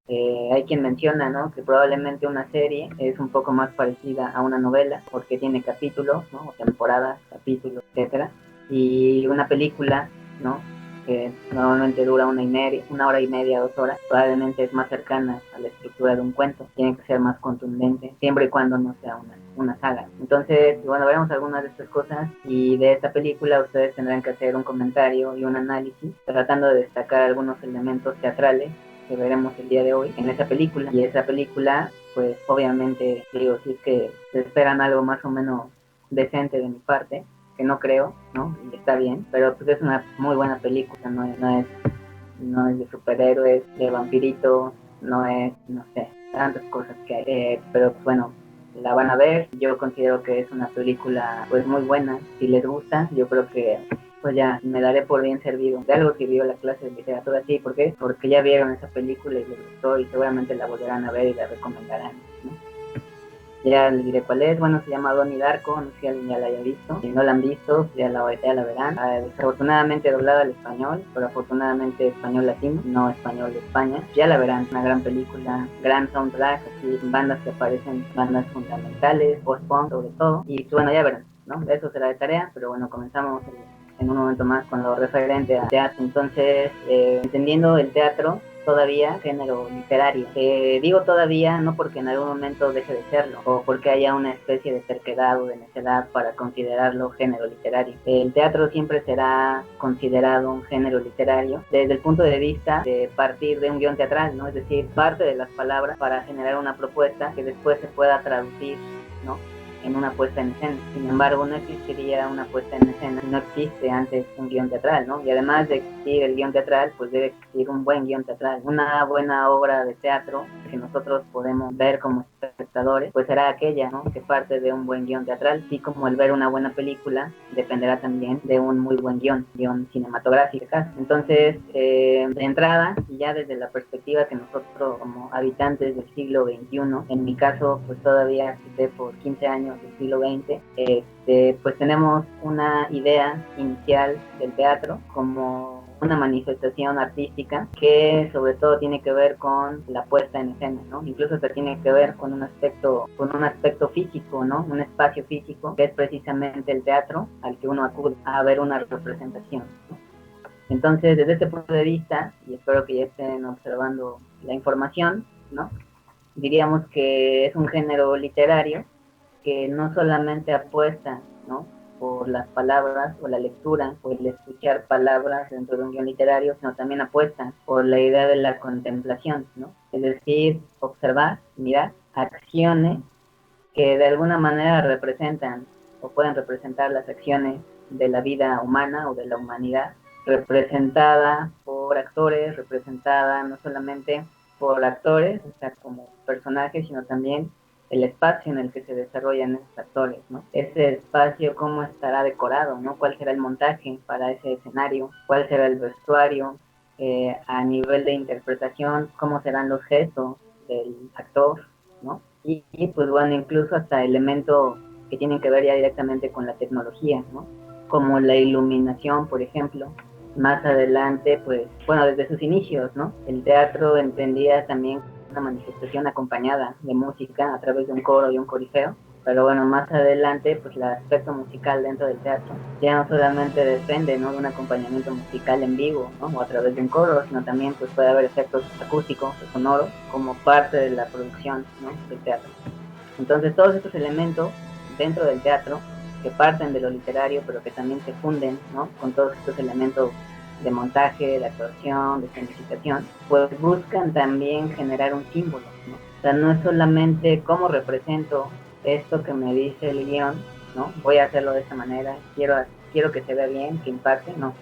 Hay quien menciona, ¿no?, que probablemente una serie es un poco más parecida a una novela porque tiene capítulos, ¿no?, o temporadas, capítulos, etcétera, y una película, ¿no?, que normalmente dura una hora y media, 2 horas, probablemente es más cercana a la estructura de un cuento, tiene que ser más contundente, siempre y cuando no sea una saga. Entonces, bueno, veremos algunas de estas cosas y de esta película ustedes tendrán que hacer un comentario y un análisis tratando de destacar algunos elementos teatrales que veremos el día de hoy en esa película. Y esa película, pues obviamente, digo, si es que se esperan algo más o menos decente de mi parte, que no creo, ¿no? Y está bien, pero pues es una muy buena película, no es de superhéroes, de vampiritos, no es, no sé, tantas cosas que hay, pero pues bueno, la van a ver. Yo considero que es una película pues muy buena. Si les gusta, yo creo que pues ya me daré por bien servido. De algo que vio la clase de literatura, sí, ¿por qué? Porque ya vieron esa película y les gustó y seguramente la volverán a ver y la recomendarán, ¿no? Ya les diré cuál es. Bueno, se llama Donnie Darko, no sé si alguien ya la haya visto. Si no la han visto, ya la verán. Desafortunadamente doblada al español, pero afortunadamente español latino, no español de España. Ya la verán, una gran película, gran soundtrack, así, bandas que aparecen, bandas fundamentales, post-punk sobre todo. Y bueno, ya verán, ¿no? Eso será de tarea, pero bueno, comenzamos en un momento más con lo referente a teatro. Entonces, entendiendo el teatro, todavía género literario. Digo todavía no porque en algún momento deje de serlo o porque haya una especie de terquedad o de necedad para considerarlo género literario. El teatro siempre será considerado un género literario desde el punto de vista de partir de un guión teatral, ¿no? Es decir, parte de las palabras para generar una propuesta que después se pueda traducir, ¿no?, en una puesta en escena. Sin embargo, no existiría una puesta en escena, no existe antes un guión teatral, ¿no? Y además de existir el guión teatral, pues debe existir un buen guión teatral. Una buena obra de teatro que nosotros podemos ver como espectadores, pues será aquella, ¿no?, que parte de un buen guión teatral, así como el ver una buena película dependerá también de un muy buen guión cinematográfico. Entonces, de entrada, y ya desde la perspectiva que nosotros como habitantes del siglo XXI, en mi caso, pues todavía quité por 15 años del siglo XX, pues tenemos una idea inicial del teatro como una manifestación artística que sobre todo tiene que ver con la puesta en escena, ¿no? Incluso se tiene que ver con un aspecto físico, ¿no? Un espacio físico que es precisamente el teatro al que uno acude a ver una representación, ¿no? Entonces, desde este punto de vista, y espero que ya estén observando la información, ¿no?, diríamos que es un género literario que no solamente apuesta, ¿no?, por las palabras o la lectura o el escuchar palabras dentro de un guión literario, sino también apuesta por la idea de la contemplación, ¿no? Es decir, observar, mirar acciones que de alguna manera representan o pueden representar las acciones de la vida humana o de la humanidad, representada por actores, representada no solamente por actores, o sea, como personajes, sino también el espacio en el que se desarrollan esos actores, ¿no? Ese espacio, cómo estará decorado, ¿no? ¿Cuál será el montaje para ese escenario? ¿Cuál será el vestuario? A nivel de interpretación, cómo serán los gestos del actor, ¿no? Y pues bueno, incluso hasta elementos que tienen que ver ya directamente con la tecnología, ¿no? Como la iluminación, por ejemplo. Más adelante, pues, bueno, desde sus inicios, ¿no?, el teatro entendía también una manifestación acompañada de música a través de un coro y un corifeo. Pero bueno, más adelante, pues el aspecto musical dentro del teatro ya no solamente depende, ¿no?, de un acompañamiento musical en vivo, ¿no?, o a través de un coro, sino también pues puede haber efectos acústicos o sonoros como parte de la producción, ¿no?, del teatro. Entonces todos estos elementos dentro del teatro que parten de lo literario, pero que también se funden, ¿no?, con todos estos elementos de montaje, de actuación, de escenificación, pues buscan también generar un símbolo, ¿no? O sea, no es solamente cómo represento esto que me dice el guión, ¿no? Voy a hacerlo de esta manera, quiero que se vea bien, que impacte, no.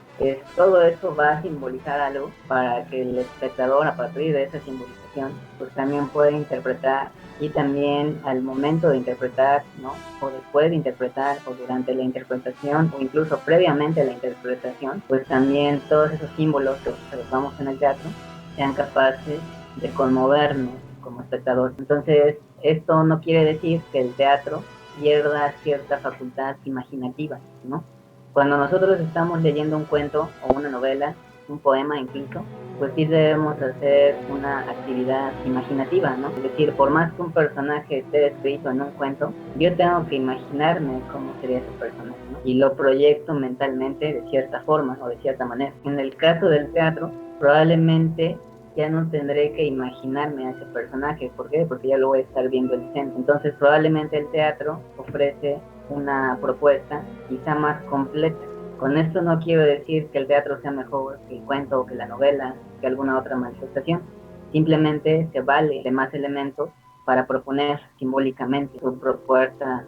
Todo eso va a simbolizar algo para que el espectador, a partir de esa simbolización, pues también pueda interpretar, y también al momento de interpretar, ¿no?, o después de interpretar, o durante la interpretación, o incluso previamente a la interpretación, pues también todos esos símbolos que observamos en el teatro sean capaces de conmovernos como espectador. Entonces, esto no quiere decir que el teatro pierda cierta facultad imaginativa, ¿no? Cuando nosotros estamos leyendo un cuento o una novela, un poema incluso, pues sí debemos hacer una actividad imaginativa, ¿no? Es decir, por más que un personaje esté descrito en un cuento, yo tengo que imaginarme cómo sería ese personaje, ¿no? Y lo proyecto mentalmente de cierta forma o de cierta manera. En el caso del teatro, probablemente ya no tendré que imaginarme a ese personaje. ¿Por qué? Porque ya lo voy a estar viendo en escena. Entonces probablemente el teatro ofrece una propuesta quizá más completa. Con esto no quiero decir que el teatro sea mejor que el cuento o que la novela, que alguna otra manifestación. Simplemente se vale de más elementos para proponer simbólicamente su propuesta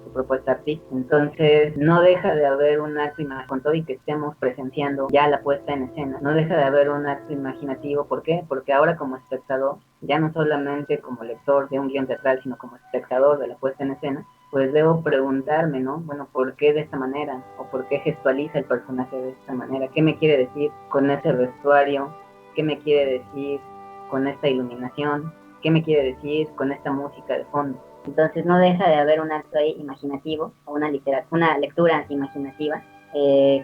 artística. Entonces, no deja de haber un acto imaginativo, con todo y que estemos presenciando ya la puesta en escena, no deja de haber un acto imaginativo. ¿Por qué? Porque ahora como espectador, ya no solamente como lector de un guión teatral, sino como espectador de la puesta en escena, pues debo preguntarme, ¿no? Bueno, ¿por qué de esta manera? ¿O por qué gestualiza el personaje de esta manera? ¿Qué me quiere decir con ese vestuario? ¿Qué me quiere decir con esta iluminación? ¿Qué me quiere decir con esta música de fondo? Entonces no deja de haber un acto ahí imaginativo, o una lectura imaginativa,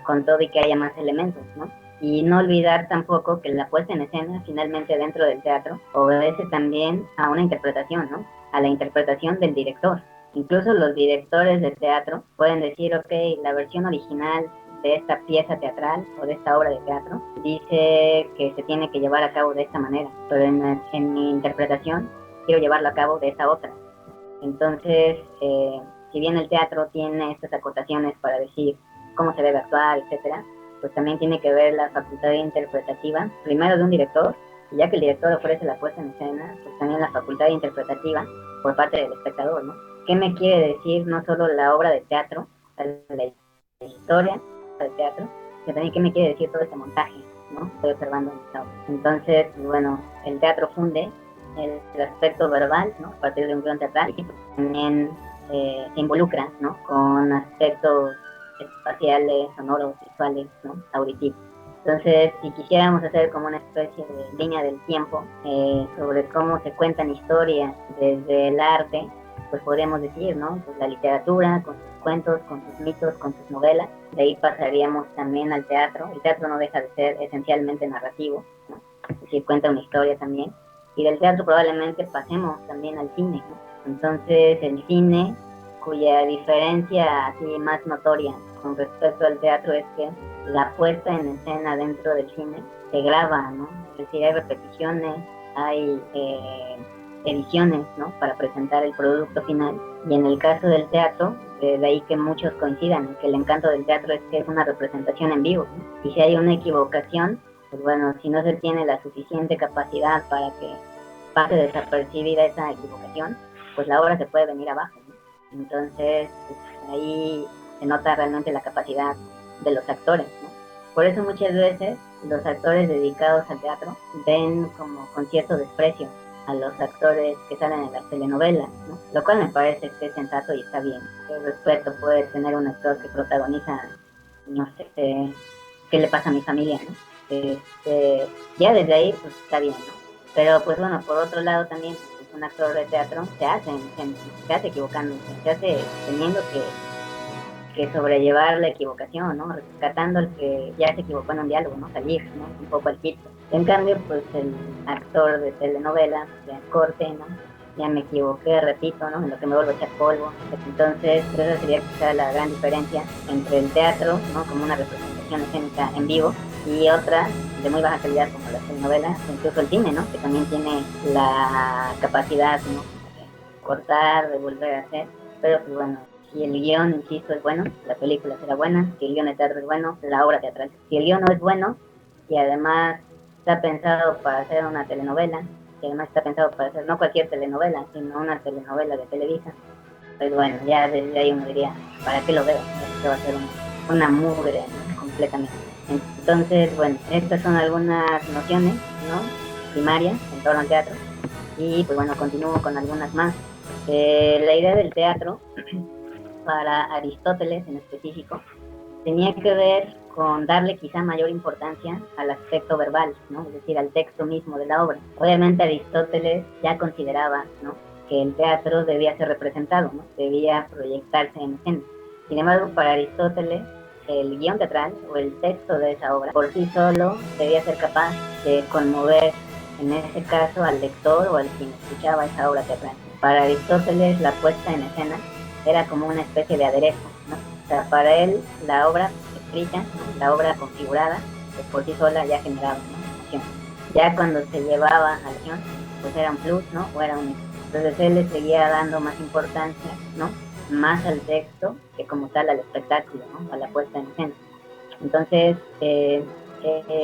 con todo y que haya más elementos, ¿no? Y no olvidar tampoco que la puesta en escena, finalmente dentro del teatro, obedece también a una interpretación, ¿no? A la interpretación del director. Incluso los directores de teatro pueden decir, ok, la versión original de esta pieza teatral o de esta obra de teatro dice que se tiene que llevar a cabo de esta manera, pero en mi interpretación quiero llevarlo a cabo de esta otra. Entonces, si bien el teatro tiene estas acotaciones para decir cómo se debe actuar, etcétera, pues también tiene que ver la facultad interpretativa, primero de un director, y ya que el director ofrece la puesta en escena, pues también la facultad interpretativa por parte del espectador, ¿no? ¿Qué me quiere decir no solo la obra de teatro, la historia del teatro, sino también qué me quiere decir todo este montaje, ¿no? Estoy observando en esta obra. Entonces, bueno, el teatro funde el aspecto verbal, ¿no? A partir de un guión teatral, y también se involucra, ¿no? Con aspectos espaciales, sonoros, visuales, ¿no? Auditivos. Entonces, si quisiéramos hacer como una especie de línea del tiempo sobre cómo se cuentan historias desde el arte, pues podríamos decir, ¿no? Pues la literatura, con sus cuentos, con sus mitos, con sus novelas. De ahí pasaríamos también al teatro. El teatro no deja de ser esencialmente narrativo, ¿no? Es decir, cuenta una historia también. Y del teatro probablemente pasemos también al cine, ¿no? Entonces, el cine, cuya diferencia así más notoria con respecto al teatro es que la puesta en escena dentro del cine se graba, ¿no? Es decir, hay repeticiones, hay ediciones, ¿no? Para presentar el producto final. Y en el caso del teatro, de ahí que muchos coincidan en que el encanto del teatro es que es una representación en vivo, ¿no? Y si hay una equivocación, pues bueno, si no se tiene la suficiente capacidad para que pase desapercibida esa equivocación, pues la obra se puede venir abajo, ¿no? Entonces, pues, ahí se nota realmente la capacidad de los actores, ¿no? Por eso muchas veces los actores dedicados al teatro ven como con cierto desprecio a los actores que salen en las telenovelas, ¿no? Lo cual me parece que es sensato y está bien. ¿Qué respeto puede tener un actor que protagoniza, no sé, qué le pasa a mi familia, ¿no? Ya desde ahí, pues está bien, ¿no? Pero pues bueno, por otro lado también, pues, un actor de teatro se hace equivocándose, se hace teniendo que sobrellevar la equivocación, ¿no? Rescatando al que ya se equivocó en un diálogo, ¿no? Salir, ¿no? Un poco al quito. En cambio, pues el actor de telenovela, ya corte, ¿no? Ya me equivoqué, repito, ¿no? En lo que me vuelvo a echar polvo. Entonces, esa sería quizá la gran diferencia entre el teatro, ¿no? Como una representación escénica en vivo, y otra de muy baja calidad como las telenovelas, incluso el cine, ¿no? Que también tiene la capacidad, ¿no? De cortar, de volver a hacer, pero pues bueno, si el guión, insisto, es bueno, la película será buena. Si el guión de teatro es bueno, la obra teatral. Si el guión no es bueno y además está pensado para hacer una telenovela, y además está pensado para hacer no cualquier telenovela, sino una telenovela de Televisa, pues bueno, ya desde ahí uno diría, ¿para qué lo veo? Esto va a ser una mugre, ¿no? Completamente. Entonces, bueno, estas son algunas nociones, ¿no? Primarias en torno al teatro. Y pues bueno, continúo con algunas más. La idea del teatro para Aristóteles en específico tenía que ver con darle quizá mayor importancia al aspecto verbal, ¿no? Es decir, al texto mismo de la obra. Obviamente Aristóteles ya consideraba, ¿no? Que el teatro debía ser representado, ¿no? Debía proyectarse en escena. Sin embargo, para Aristóteles el guión teatral o el texto de esa obra por sí solo debía ser capaz de conmover, en ese caso, al lector o al quien escuchaba esa obra teatral. Para Aristóteles, la puesta en escena era como una especie de aderezo, ¿no? O sea, para él, la obra escrita, ¿no? La obra configurada, pues por sí sola ya generaba, ¿no?, emoción. Ya cuando se llevaba a acción, pues era un plus, ¿no? O era un extra. Entonces él le seguía dando más importancia, ¿no?, más al texto que como tal al espectáculo, ¿no?, a la puesta en escena. Entonces,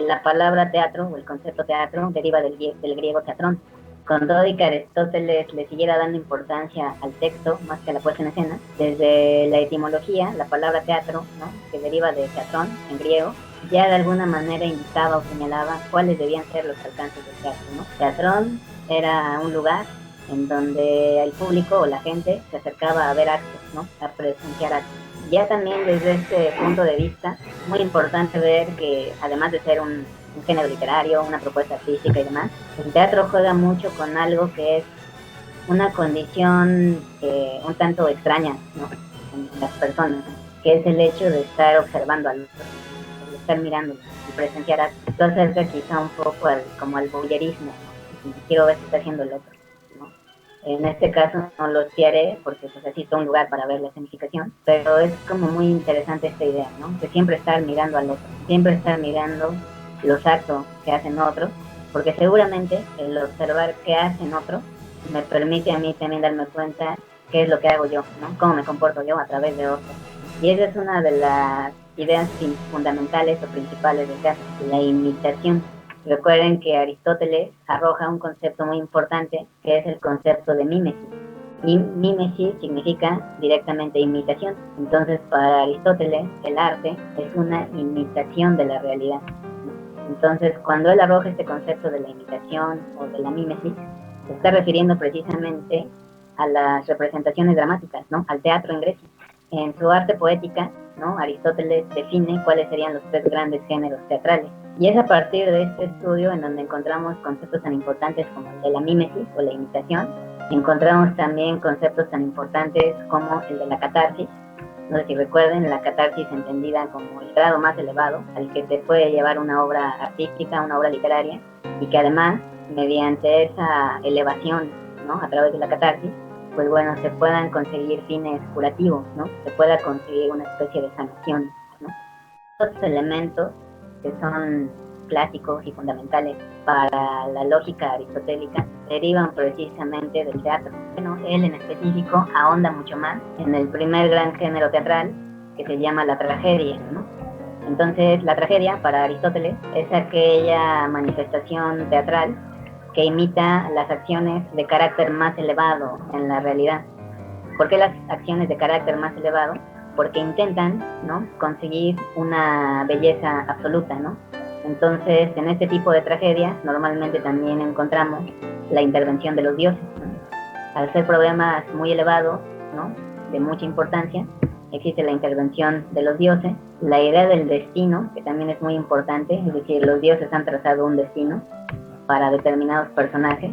la palabra teatro o el concepto teatro deriva del griego teatrón. Con todo y que Aristóteles le siguiera dando importancia al texto más que a la puesta en escena, desde la etimología, la palabra teatro, ¿no?, que deriva de teatrón en griego, ya de alguna manera indicaba o señalaba cuáles debían ser los alcances del teatro, ¿no? Teatrón era un lugar en donde el público o la gente se acercaba a ver actos, ¿no?, a presenciar actos. Ya también desde este punto de vista, muy importante ver que además de ser un género literario, una propuesta artística y demás, el teatro juega mucho con algo que es una condición un tanto extraña, ¿no?, en las personas, que es el hecho de estar observando al otro, de estar mirando y presenciar actos. Esto acerca quizá un poco como al voyerismo, ¿no? Quiero ver qué está haciendo el otro, ¿no? En este caso no lo espiaré porque pues asisto a un lugar para ver la escenificación, pero es como muy interesante esta idea, ¿no?, de siempre estar mirando al otro, siempre estar mirando los actos que hacen otros, porque seguramente el observar qué hacen otros me permite a mí también darme cuenta qué es lo que hago yo, ¿no?, cómo me comporto yo a través de otros. Y esa es una de las ideas fundamentales o principales del teatro, la imitación. Recuerden que Aristóteles arroja un concepto muy importante, que es el concepto de mímesis. Y mímesis significa directamente imitación. Entonces, para Aristóteles, el arte es una imitación de la realidad. Entonces, cuando él arroja este concepto de la imitación o de la mímesis, se está refiriendo precisamente a las representaciones dramáticas, ¿no?, al teatro en Grecia. En su arte poética, ¿no?, Aristóteles define cuáles serían los 3 grandes géneros teatrales. Y es a partir de este estudio en donde encontramos conceptos tan importantes como el de la mímesis o la imitación. Encontramos también conceptos tan importantes como el de la catarsis. No sé si recuerden, la catarsis entendida como el grado más elevado al que te puede llevar una obra artística, una obra literaria, y que además, mediante esa elevación, ¿no?, a través de la catarsis, pues bueno, se puedan conseguir fines curativos, ¿no?, se pueda conseguir una especie de sanación, ¿no? Estos elementos que son clásicos y fundamentales para la lógica aristotélica derivan precisamente del teatro. Bueno, él en específico ahonda mucho más en el primer gran género teatral que se llama la tragedia, ¿no? Entonces, la tragedia para Aristóteles es aquella manifestación teatral que imita las acciones de carácter más elevado en la realidad. ¿Por qué las acciones de carácter más elevado? Porque intentan, ¿no?, conseguir una belleza absoluta, ¿no? Entonces, en este tipo de tragedias normalmente también encontramos la intervención de los dioses, ¿no? Al ser problemas muy elevados, ¿no?, de mucha importancia, existe la intervención de los dioses, la idea del destino, que también es muy importante, es decir, los dioses han trazado un destino para determinados personajes,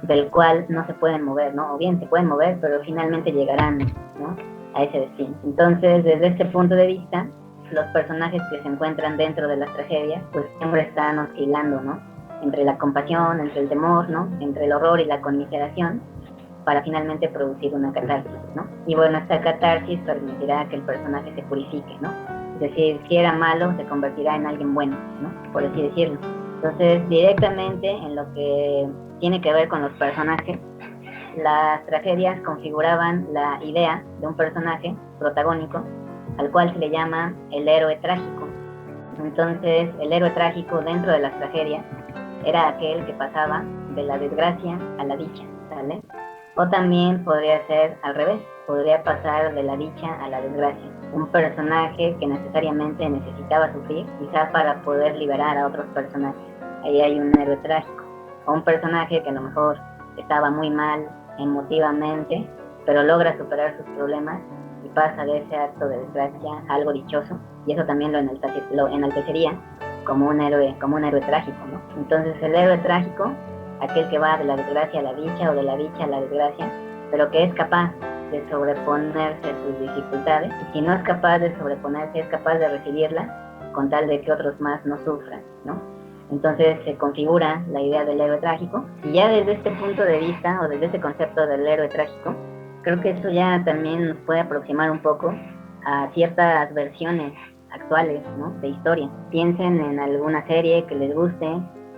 del cual no se pueden mover, ¿no? O bien se pueden mover, pero finalmente llegarán, ¿no?, a ese destino. Entonces, desde este punto de vista, los personajes que se encuentran dentro de las tragedias, pues siempre están oscilando, ¿no?, entre la compasión, entre el temor, ¿no?, entre el horror y la conmiseración, para finalmente producir una catarsis, ¿no? Y bueno, esta catarsis permitirá que el personaje se purifique, ¿no? Es decir, si era malo, se convertirá en alguien bueno, ¿no?, por así decirlo. Entonces, directamente en lo que tiene que ver con los personajes, las tragedias configuraban la idea de un personaje protagónico, al cual se le llama el héroe trágico. Entonces, el héroe trágico dentro de las tragedias era aquel que pasaba de la desgracia a la dicha, ¿sale? O también podría ser al revés, podría pasar de la dicha a la desgracia. Un personaje que necesariamente necesitaba sufrir, quizá para poder liberar a otros personajes. Ahí hay un héroe trágico. O un personaje que a lo mejor estaba muy mal emotivamente, pero logra superar sus problemas y pasa de ese acto de desgracia a algo dichoso. Y eso también lo enaltecería como un héroe trágico, ¿no? Entonces el héroe trágico, aquel que va de la desgracia a la dicha o de la dicha a la desgracia, pero que es capaz de sobreponerse a sus dificultades, y si no es capaz de sobreponerse, es capaz de recibirlas con tal de que otros más no sufran, ¿no? Entonces se configura la idea del héroe trágico, y ya desde este punto de vista, o desde este concepto del héroe trágico, creo que eso ya también nos puede aproximar un poco a ciertas versiones actuales, ¿no?, de historia. Piensen en alguna serie que les guste,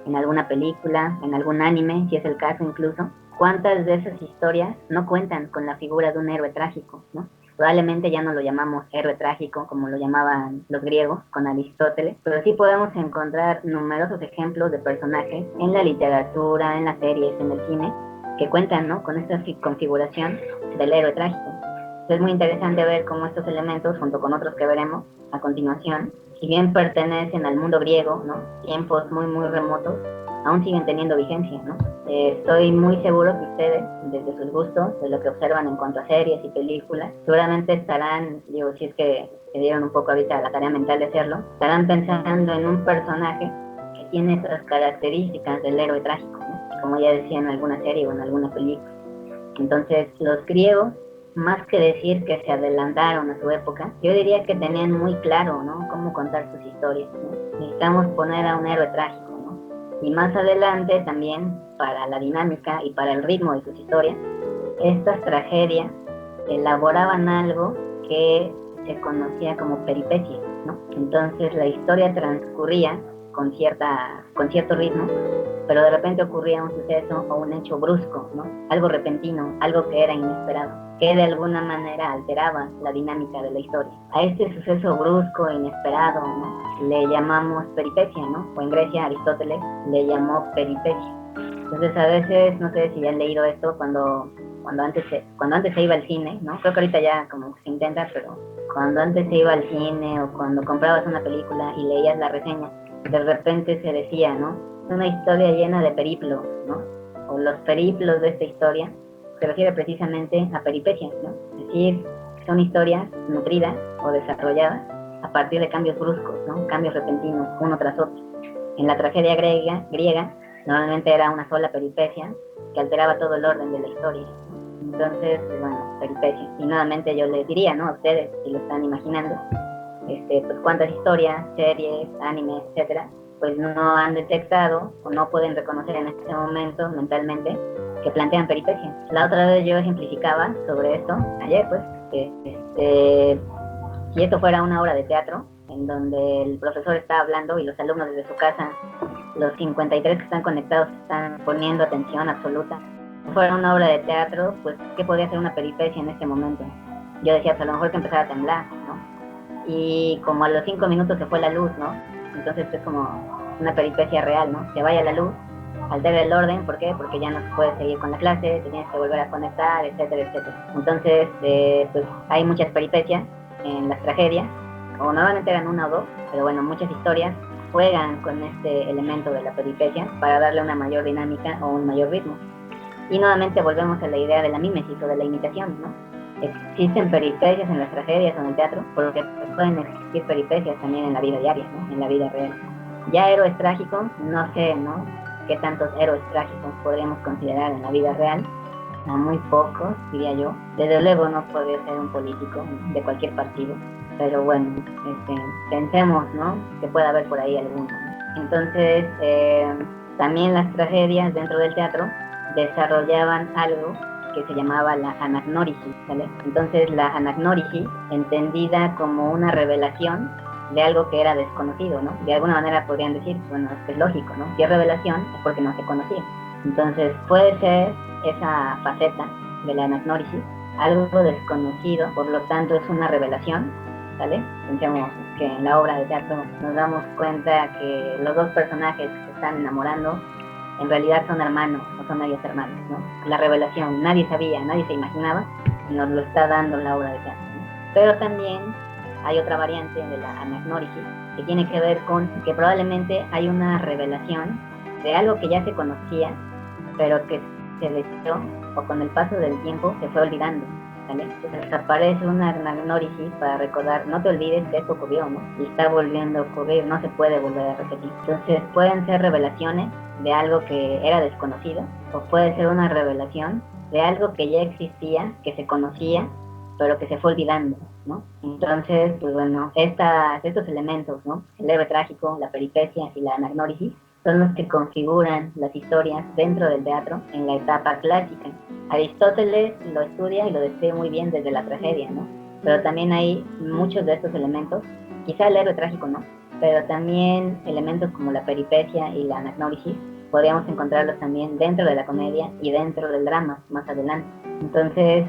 en alguna película, en algún anime, si es el caso incluso. ¿Cuántas de esas historias no cuentan con la figura de un héroe trágico, ¿no? Probablemente ya no lo llamamos héroe trágico como lo llamaban los griegos con Aristóteles, pero sí podemos encontrar numerosos ejemplos de personajes en la literatura, en las series, en el cine, que cuentan, ¿no?, con esta configuración del héroe trágico. Es muy interesante ver cómo estos elementos, junto con otros que veremos a continuación, si bien pertenecen al mundo griego, ¿no?, tiempos muy muy remotos, aún siguen teniendo vigencia, ¿no? Estoy muy seguro que ustedes, desde sus gustos, de lo que observan en cuanto a series y películas, seguramente estarán, digo, si es que se dieron un poco ahorita la tarea mental de hacerlo, estarán pensando en un personaje que tiene esas características del héroe trágico, ¿no?, como ya decía en alguna serie o en alguna película. Entonces, los griegos, más que decir que se adelantaron a su época, yo diría que tenían muy claro, ¿no?, cómo contar sus historias, ¿no? Necesitamos poner a un héroe trágico, ¿no? Y más adelante también, para la dinámica y para el ritmo de sus historias, estas tragedias elaboraban algo que se conocía como peripecias, ¿no? Entonces la historia transcurría con cierto ritmo, pero de repente ocurría un suceso o un hecho brusco, ¿no?, algo repentino, algo que era inesperado, que de alguna manera alteraba la dinámica de la historia. A este suceso brusco, inesperado, ¿no?, le llamamos peripecia, ¿no? O en Grecia Aristóteles le llamó peripecia. Entonces a veces, no sé si han leído esto, cuando antes se iba al cine, ¿no? Creo que ahorita ya como se intenta, pero cuando antes se iba al cine o cuando comprabas una película y leías la reseña, de repente se decía, ¿no?, una historia llena de periplos, ¿no? O los periplos de esta historia se refiere precisamente a peripecias, ¿no? Es decir, son historias nutridas o desarrolladas a partir de cambios bruscos, ¿no?, cambios repentinos, uno tras otro. En la tragedia griega normalmente era una sola peripecia que alteraba todo el orden de la historia. Entonces, bueno, peripecias. Y nuevamente yo les diría, ¿no?, a ustedes, si lo están imaginando, pues cuántas historias, series, animes, etcétera, pues no han detectado o no pueden reconocer en este momento mentalmente que plantean peripecias. La otra vez yo ejemplificaba sobre esto, ayer pues, que si esto fuera una obra de teatro, en donde el profesor está hablando y los alumnos desde su casa, los 53 que están conectados, están poniendo atención absoluta. Si fuera una obra de teatro, pues, ¿qué podría ser una peripecia en este momento? Yo decía, pues a lo mejor que empezara a temblar, ¿no? Y como a los 5 minutos se fue la luz, ¿no? Entonces es como una peripecia real, ¿no? Se vaya la luz, altera el orden, ¿por qué? Porque ya no se puede seguir con la clase, te tienes que volver a conectar, etcétera, etcétera. Entonces, pues hay muchas peripecias en las tragedias, o normalmente eran una o dos, pero bueno, muchas historias juegan con este elemento de la peripecia para darle una mayor dinámica o un mayor ritmo. Y nuevamente volvemos a la idea de la mímesis o de la imitación, ¿no? Existen peripecias en las tragedias o en el teatro, porque pueden existir peripecias también en la vida diaria, ¿no?, en la vida real. Ya héroes trágicos, no sé, ¿no?, qué tantos héroes trágicos podríamos considerar en la vida real. A muy pocos, diría yo. Desde luego no podría ser un político de cualquier partido, pero bueno, pensemos, ¿no?, que puede haber por ahí alguno. Entonces, también las tragedias dentro del teatro desarrollaban algo que se llamaba la anagnórisis, ¿vale? Entonces la anagnórisis, entendida como una revelación de algo que era desconocido, ¿no? De alguna manera podrían decir, bueno, esto es lógico, ¿no? Si es revelación es porque no se conocía. Entonces puede ser esa faceta de la anagnórisis algo desconocido, por lo tanto es una revelación, ¿vale? Pensemos que en la obra de teatro nos damos cuenta que los dos personajes que se están enamorando en realidad son hermanos, o son medios hermanos, ¿no? La revelación, nadie sabía, nadie se imaginaba, y nos lo está dando la obra de teatro, ¿no? Pero también hay otra variante de la anagnórisis que tiene que ver con que probablemente hay una revelación de algo que ya se conocía, pero que se desechó o con el paso del tiempo se fue olvidando, ¿vale? Entonces aparece una anagnórisis para recordar, no te olvides que esto ocurrió, ¿no? Y está volviendo a ocurrir, no se puede volver a repetir. Entonces pueden ser revelaciones de algo que era desconocido, o puede ser una revelación de algo que ya existía, que se conocía, pero que se fue olvidando, ¿no? Entonces, pues bueno, estos elementos, ¿no? El héroe trágico, la peripecia y la anagnórisis, son los que configuran las historias dentro del teatro en la etapa clásica. Aristóteles lo estudia y lo describe muy bien desde la tragedia, ¿no? Pero también hay muchos de estos elementos, quizá el héroe trágico no, pero también elementos como la peripecia y la anagnórisis podríamos encontrarlos también dentro de la comedia y dentro del drama más adelante. Entonces,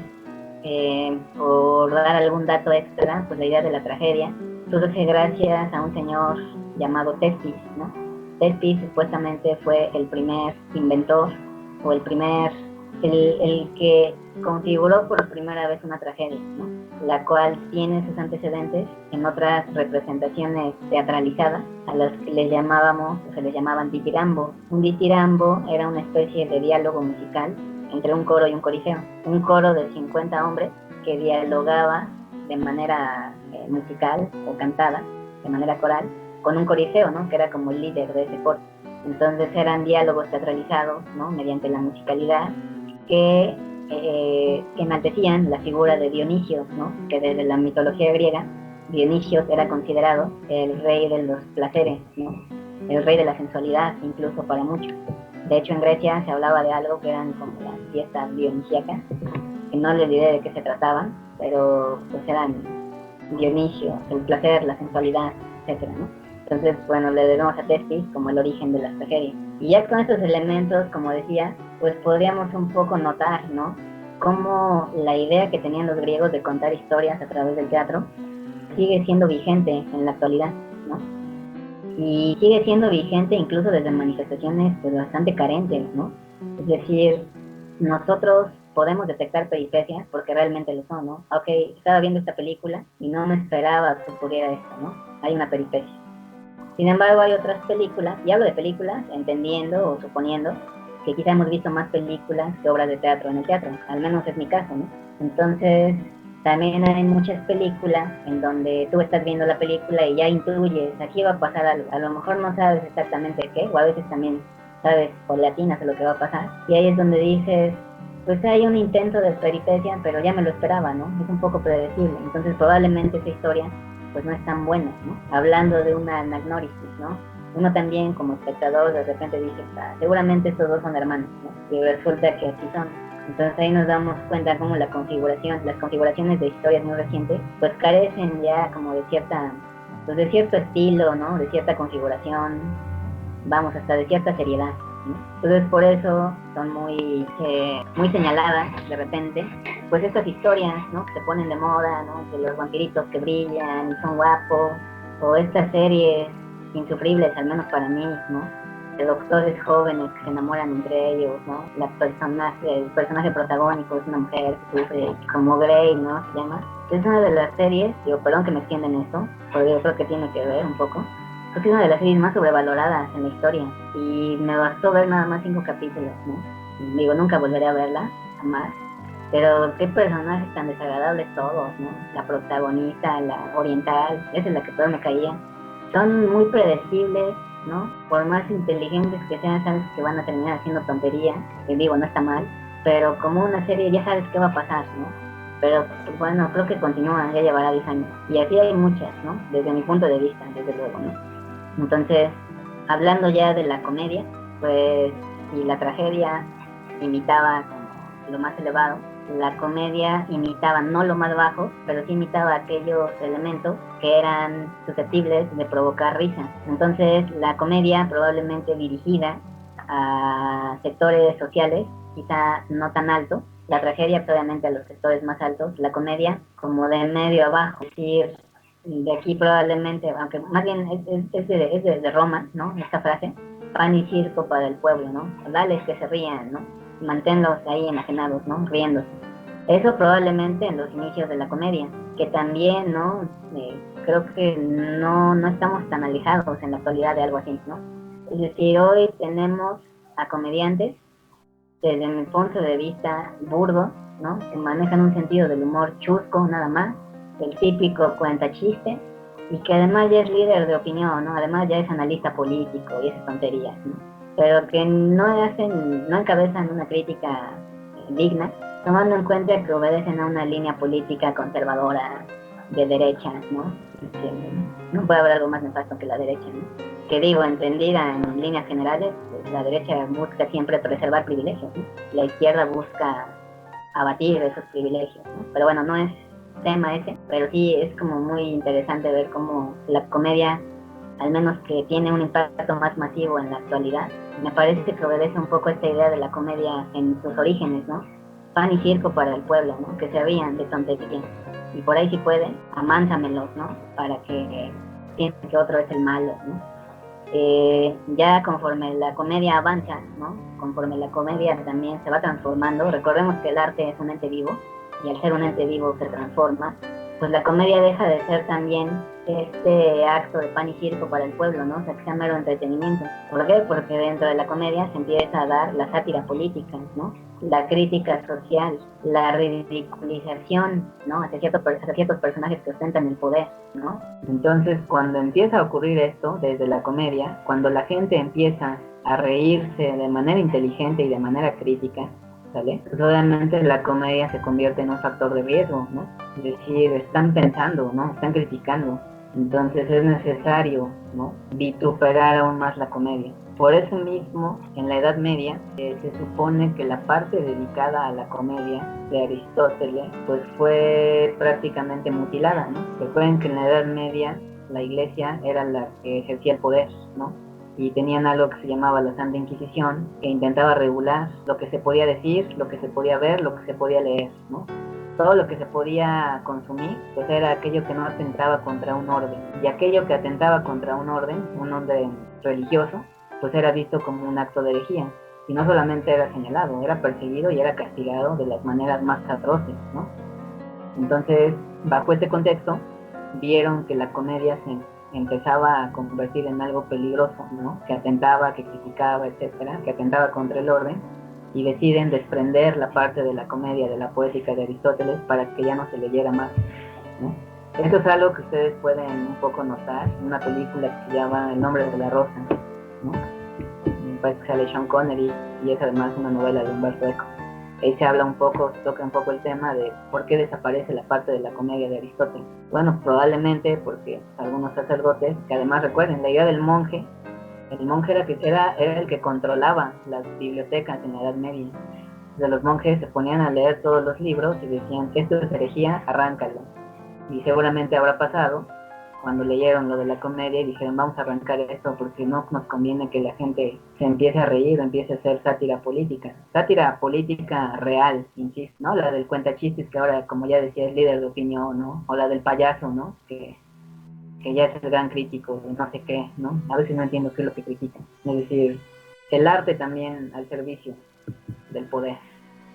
por dar algún dato extra, pues la idea de la tragedia surge gracias a un señor llamado Tespis, ¿no? Tespis supuestamente fue el primer inventor o el que configuró por primera vez una tragedia, ¿no? La cual tiene sus antecedentes en otras representaciones teatralizadas a las que les llamaban ditirambo. Un ditirambo era una especie de diálogo musical entre un coro y un corifeo. Un coro de 50 hombres que dialogaba de manera musical o cantada, de manera coral, con un corifeo, ¿no? Que era como el líder de ese coro. Entonces eran diálogos teatralizados, ¿no? Mediante la musicalidad que enaltecían la figura de Dionisio, ¿no? Que desde la mitología griega, Dionisio era considerado el rey de los placeres, ¿no? El rey de la sensualidad, incluso para muchos. De hecho, en Grecia se hablaba de algo que eran como las fiestas dionisíacas, que no les diré de qué se trataban, pero pues eran Dionisio, el placer, la sensualidad, etcétera, ¿no? Entonces, bueno, le debemos a Tespis como el origen de las tragedias. Y ya con estos elementos, como decía, pues podríamos un poco notar, ¿no? Cómo la idea que tenían los griegos de contar historias a través del teatro sigue siendo vigente en la actualidad, ¿no? Y sigue siendo vigente incluso desde manifestaciones pues, bastante carentes, ¿no? Es decir, nosotros podemos detectar peripecias porque realmente lo son, ¿no? Ok, estaba viendo esta película y no me esperaba que ocurriera esto, ¿no? Hay una peripecia. Sin embargo, hay otras películas, y hablo de películas entendiendo o suponiendo que quizá hemos visto más películas que obras de teatro en el teatro, al menos es mi caso, ¿no? Entonces, también hay muchas películas en donde tú estás viendo la película y ya intuyes, aquí va a pasar algo, a lo mejor no sabes exactamente qué, o a veces también sabes o le atinas a lo que va a pasar, y ahí es donde dices, pues hay un intento de peripecia, pero ya me lo esperaba, ¿no? Es un poco predecible, entonces probablemente esa historia pues no es tan buena, ¿no? Hablando de una anagnórisis, ¿no? Uno también como espectador de repente dice, seguramente estos dos son hermanos, ¿no? Y resulta que así son. Entonces ahí nos damos cuenta cómo las configuraciones de historias muy recientes, pues carecen ya como de pues de cierto estilo, ¿no? De cierta configuración, vamos, hasta de cierta seriedad, ¿no? Entonces por eso son muy señaladas de repente, pues estas historias, ¿no? Que se ponen de moda, ¿no? De los vampiritos que brillan y son guapos, o estas series insufribles, al menos para mí, ¿no? De doctores jóvenes que se enamoran entre ellos, ¿no? El personaje protagónico es una mujer que sufre, como Grey, ¿no? Se llama. Es una de las series, digo, perdón que me extienda en esto, porque yo creo que tiene que ver un poco. Es una de las series más sobrevaloradas en la historia y me bastó ver nada más 5 capítulos, ¿no? Digo, nunca volveré a verla, jamás. Pero qué personajes tan desagradables todos, ¿no? La protagonista, la oriental, esa es la que peor me caía. Son muy predecibles, ¿no? Por más inteligentes que sean, sabes que van a terminar haciendo tonterías, que digo, no está mal, pero como una serie ya sabes qué va a pasar, ¿no? Pero bueno, creo que continúa, ya llevará 10 años. Y así hay muchas, ¿no? Desde mi punto de vista, desde luego, ¿no? Entonces, hablando ya de la comedia, pues si la tragedia imitaba como lo más elevado, la comedia imitaba no lo más bajo, pero sí imitaba aquellos elementos que eran susceptibles de provocar risa. Entonces, la comedia probablemente dirigida a sectores sociales, quizá no tan altos, la tragedia obviamente a los sectores más altos, la comedia como de medio abajo, es decir, de aquí probablemente, aunque más bien es de Roma, ¿no? Esta frase, pan y circo para el pueblo, ¿no? Dales que se rían, ¿no? Manténlos ahí enajenados, ¿no? Riéndose. Eso probablemente en los inicios de la comedia, que también, ¿no? Creo que no estamos tan alejados en la actualidad de algo así, ¿no? Es decir, hoy tenemos a comediantes, desde mi punto de vista, burdos, ¿no? Que manejan un sentido del humor chusco, nada más, el típico cuenta chiste, y que además ya es líder de opinión, ¿no? Además ya es analista político y esas tonterías, ¿no? pero que no encabezan una crítica digna, tomando en cuenta que obedecen a una línea política conservadora de derecha, ¿no? Que no puede haber algo más nefasto que la derecha, ¿no? Que digo, entendida en líneas generales, pues la derecha busca siempre preservar privilegios, ¿no? La izquierda busca abatir esos privilegios, ¿no? Pero bueno, no es tema ese, pero sí es como muy interesante ver cómo la comedia, al menos que tiene un impacto más masivo en la actualidad, me parece que obedece un poco esta idea de la comedia en sus orígenes, ¿no? Pan y circo para el pueblo, ¿no? Que se rían de tonterías. Y por ahí si pueden, amánsamelos, ¿no? Para que piensen que otro es el malo, ¿no? Ya conforme la comedia avanza, ¿no? Conforme la comedia también se va transformando, recordemos que el arte es un ente vivo, y al ser un ente vivo se transforma, pues la comedia deja de ser también este acto de pan y circo para el pueblo, ¿no? O sea, que sea mero entretenimiento. ¿Por qué? Porque dentro de la comedia se empieza a dar la sátira política, ¿no? La crítica social, la ridiculización, ¿no? Hacia ciertos personajes que ostentan el poder, ¿no? Entonces, cuando empieza a ocurrir esto desde la comedia, cuando la gente empieza a reírse de manera inteligente y de manera crítica, ¿sale? Pues obviamente la comedia se convierte en un factor de riesgo, ¿no? Es decir, están pensando, ¿no? Están criticando. Entonces es necesario, ¿no? Vituperar aún más la comedia. Por eso mismo, en la Edad Media, se supone que la parte dedicada a la comedia de Aristóteles, pues fue prácticamente mutilada, ¿no? Recuerden que en la Edad Media la Iglesia era la que ejercía el poder, ¿no? Y tenían algo que se llamaba la Santa Inquisición, que intentaba regular lo que se podía decir, lo que se podía ver, lo que se podía leer, ¿no? Todo lo que se podía consumir, pues era aquello que no atentaba contra un orden. Y aquello que atentaba contra un orden religioso, pues era visto como un acto de herejía. Y no solamente era señalado, era perseguido y era castigado de las maneras más atroces, ¿no? Entonces, bajo este contexto, vieron que la comedia se empezaba a convertir en algo peligroso, ¿no? Que atentaba, que criticaba, etcétera, que atentaba contra el orden, y deciden desprender la parte de la comedia de la poética de Aristóteles para que ya no se leyera más, ¿no? Esto es algo que ustedes pueden un poco notar en una película que se llama El nombre de la rosa, ¿no? Me parece que sale Sean Connery y es además una novela de Humberto Eco. Ahí se habla un poco, se toca un poco el tema de por qué desaparece la parte de la comedia de Aristóteles. Bueno, probablemente porque algunos sacerdotes, que además recuerden, la idea del monje, el monje era el que controlaba las bibliotecas en la Edad Media. De los monjes se ponían a leer todos los libros y decían, esto es herejía, arráncalo. Y seguramente habrá pasado cuando leyeron lo de la comedia y dijeron, vamos a arrancar esto porque no nos conviene que la gente se empiece a reír, empiece a hacer sátira política real, insisto, ¿no? La del cuentachistes, que ahora, como ya decía, es líder de opinión, ¿no? O la del payaso, ¿no? Que ya es el gran crítico de no sé qué, ¿no? A veces no entiendo qué es lo que critican. Es decir, el arte también al servicio del poder,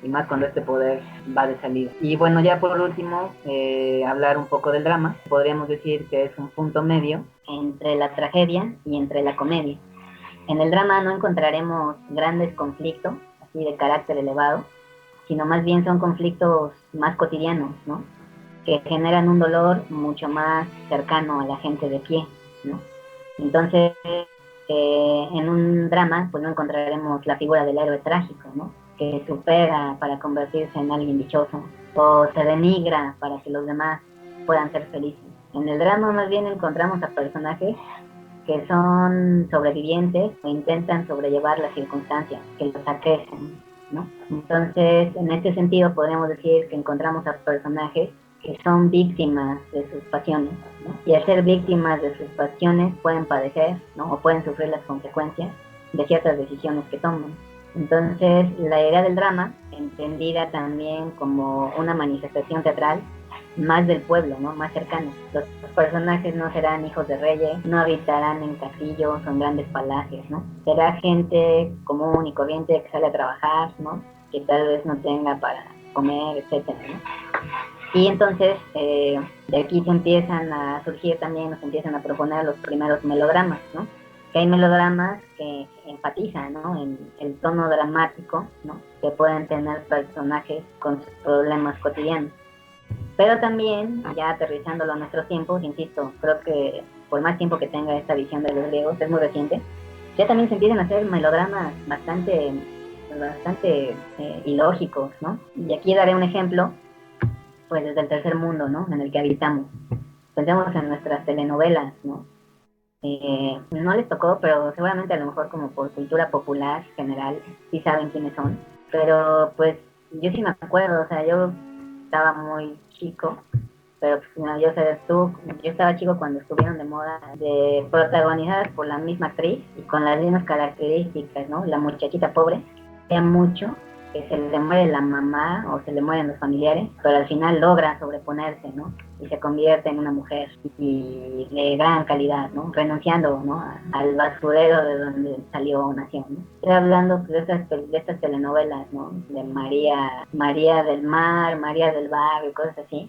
y más cuando este poder va de salida. Y bueno, ya por último, hablar un poco del drama. Podríamos decir que es un punto medio entre la tragedia y entre la comedia. En el drama no encontraremos grandes conflictos, así de carácter elevado, sino más bien son conflictos más cotidianos, ¿no? Que generan un dolor mucho más cercano a la gente de pie, ¿no? Entonces, en un drama, pues no encontraremos la figura del héroe trágico, ¿no? Que supera para convertirse en alguien dichoso, o se denigra para que los demás puedan ser felices. En el drama más bien encontramos a personajes que son sobrevivientes o intentan sobrellevar las circunstancias que los aquejan, ¿no? Entonces, en este sentido podemos decir que encontramos a personajes que son víctimas de sus pasiones, ¿no? Y al ser víctimas de sus pasiones pueden padecer, ¿no? O pueden sufrir las consecuencias de ciertas decisiones que toman. Entonces, la idea del drama, entendida también como una manifestación teatral, más del pueblo, ¿no? Más cercano. Los personajes no serán hijos de reyes, no habitarán en castillos o en grandes palacios, ¿no? Será gente común y corriente que sale a trabajar, ¿no? Que tal vez no tenga para comer, etcétera, ¿no? Y entonces, de aquí se empiezan a surgir también, nos empiezan a proponer los primeros melodramas, ¿no? Que hay melodramas que enfatizan, ¿no? En el tono dramático, ¿no? Que pueden tener personajes con sus problemas cotidianos. Pero también, ya aterrizándolo a nuestros tiempos, insisto, creo que por más tiempo que tenga esta visión de los griegos, es muy reciente, ya también se empiezan a hacer melodramas bastante ilógicos, ¿no? Y aquí daré un ejemplo, pues desde el tercer mundo, ¿no? En el que habitamos. Pensemos en nuestras telenovelas, ¿no? No les tocó, pero seguramente a lo mejor como por cultura popular general, sí saben quiénes son. Pero pues yo sí me acuerdo, o sea, yo estaba muy chico, pero pues, no, yo estaba chico cuando estuvieron de moda, de protagonizadas por la misma actriz y con las mismas características, ¿no? La muchachita pobre, hacía mucho que se le muere la mamá o se le mueren los familiares, pero al final logra sobreponerse, ¿no? Y se convierte en una mujer y de gran calidad, ¿no? Renunciando, ¿no? Al basurero de donde salió o nació, ¿no? Estoy hablando de estas telenovelas, ¿no? De María del Mar, María del Barrio y cosas así.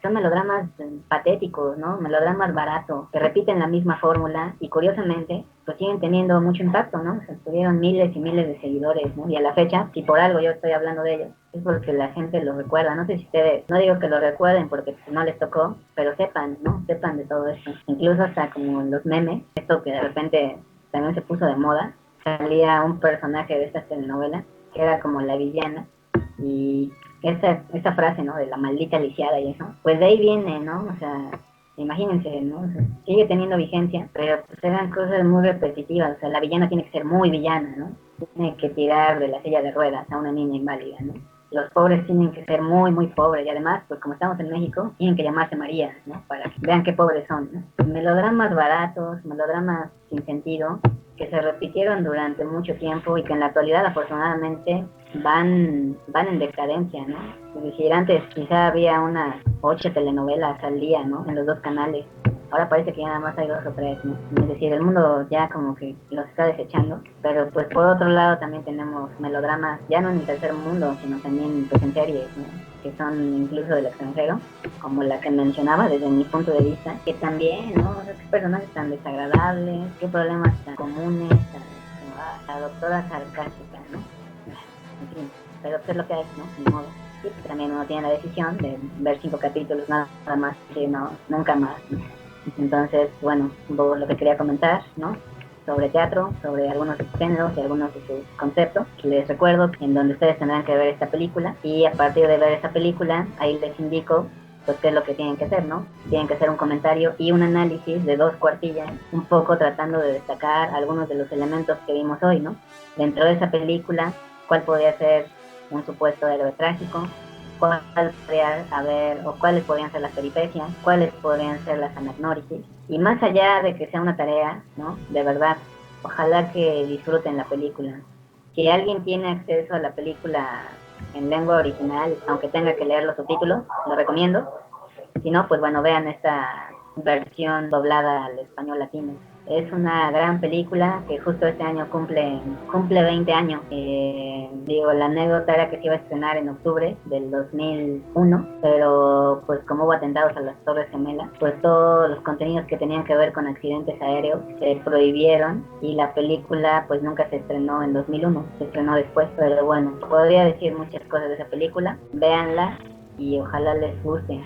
Son melodramas patéticos, ¿no? Melodramas baratos, que repiten la misma fórmula y curiosamente, pues siguen teniendo mucho impacto, ¿no? O sea, tuvieron miles y miles de seguidores, ¿no? Y a la fecha, si por algo yo estoy hablando de ellos, es porque la gente lo recuerda. No sé si ustedes, no digo que lo recuerden porque no les tocó, pero sepan, ¿no? Sepan de todo esto. Incluso hasta como los memes, esto que de repente también se puso de moda, salía un personaje de estas telenovelas, que era como la villana, y esa frase, ¿no? De la maldita lisiada y eso, pues de ahí viene, ¿no? O sea, imagínense, ¿no? O sea, sigue teniendo vigencia, pero pues eran cosas muy repetitivas, o sea, la villana tiene que ser muy villana, ¿no? Tiene que tirar de la silla de ruedas a una niña inválida, ¿no? Los pobres tienen que ser muy, muy pobres y además, pues como estamos en México, tienen que llamarse María, ¿no? Para que vean qué pobres son, ¿no? Melodramas baratos, melodramas sin sentido, que se repitieron durante mucho tiempo y que en la actualidad afortunadamente van en decadencia, ¿no? Es decir, antes quizá había unas 8 telenovelas al día, ¿no? En los dos canales. Ahora parece que ya nada más hay 2 o 3, ¿no? Es decir, el mundo ya como que los está desechando, pero pues por otro lado también tenemos melodramas, ya no en el tercer mundo, sino también pues en series, ¿no? Que son incluso del extranjero, como la que mencionaba desde mi punto de vista, que también, ¿no? O sea, qué personajes tan desagradables, qué problemas tan comunes, la doctora sarcástica, ¿no? En fin, pero pues es lo que hay, ¿no? Ni modo. Y pues también uno tiene la decisión de ver 5 capítulos nada más, que no, nunca más, ¿no? Entonces, bueno, lo que quería comentar, ¿no? Sobre teatro, sobre algunos de sus géneros y algunos de sus conceptos. Les recuerdo en donde ustedes tendrán que ver esta película y a partir de ver esta película, ahí les indico pues qué es lo que tienen que hacer, ¿no? Tienen que hacer un comentario y un análisis de 2 cuartillas, un poco tratando de destacar algunos de los elementos que vimos hoy, ¿no? Dentro de esa película, cuál podría ser un supuesto héroe trágico, cuál podría haber o cuáles podrían ser las peripecias, cuáles podrían ser las anagnórisis. Y más allá de que sea una tarea, ¿no? De verdad, ojalá que disfruten la película. Si alguien tiene acceso a la película en lengua original, aunque tenga que leer los subtítulos, lo recomiendo. Si no, pues bueno, vean esta versión doblada al español latino. Es una gran película que justo este año cumple 20 años. Digo, la anécdota era que se iba a estrenar en octubre del 2001, pero pues como hubo atentados a las Torres Gemelas, pues todos los contenidos que tenían que ver con accidentes aéreos se prohibieron y la película pues nunca se estrenó en 2001, se estrenó después, pero bueno, podría decir muchas cosas de esa película, véanla y ojalá les guste.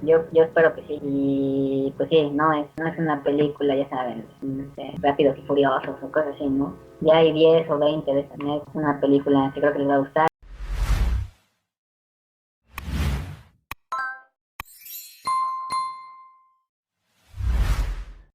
Yo espero que sí. Y pues sí, no es una película, ya saben, no sé, Rápidos y Furiosos o cosas así, ¿no? Ya hay 10 o 20 de estas, ¿no? Es una película que creo que les va a gustar.